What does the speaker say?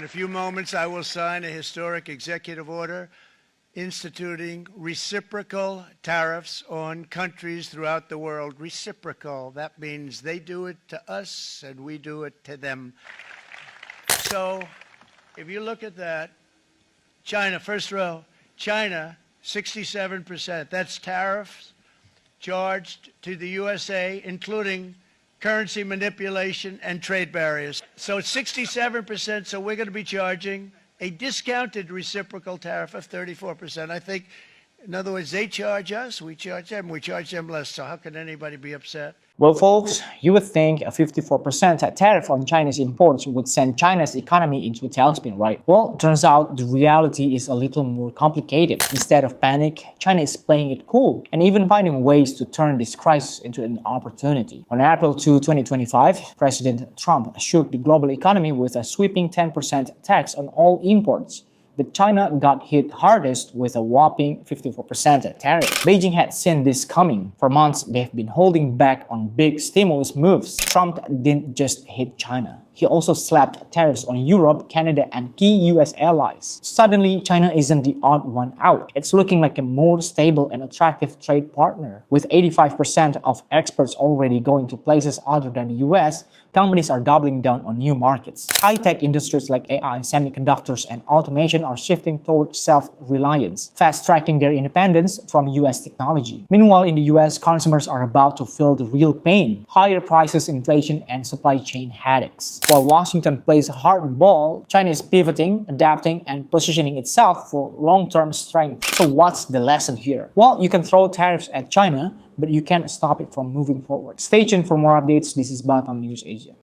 In a few moments, I will sign a historic executive order instituting reciprocal tariffs on countries throughout the world. Reciprocal, that means they do it to us and we do it to them. So if you look at that, China, first row, China, 67%. That's tariffs charged to the USA, including currency manipulation and trade barriers. So it's 67%, so we're going to be charging a discounted reciprocal tariff of 34%. I think, in other words, they charge us, we charge them less. So how can anybody be upset? Well, folks, you would think a 54% tariff on China's imports would send China's economy into a tailspin, right? Well, it turns out the reality is a little more complicated. Instead of panic, China is playing it cool and even finding ways to turn this crisis into an opportunity. On April 2, 2025, President Trump shook the global economy with a sweeping 10% tax on all imports. But China got hit hardest with a whopping 54% tariff. Beijing had seen this coming. For months, they've been holding back on big stimulus moves. Trump didn't just hit China. He also slapped tariffs on Europe, Canada, and key US allies. Suddenly, China isn't the odd one out. It's looking like a more stable and attractive trade partner. With 85% of exports already going to places other than the US, companies are doubling down on new markets. High-tech industries like AI, semiconductors, and automation are shifting towards self-reliance, fast-tracking their independence from US technology. Meanwhile, in the US, consumers are about to feel the real pain: higher prices, inflation, and supply chain headaches. While Washington plays hardball, China is pivoting, adapting, and positioning itself for long-term strength. So what's the lesson here? Well, you can throw tariffs at China, but you can't stop it from moving forward. Stay tuned for more updates. This is Batam News Asia.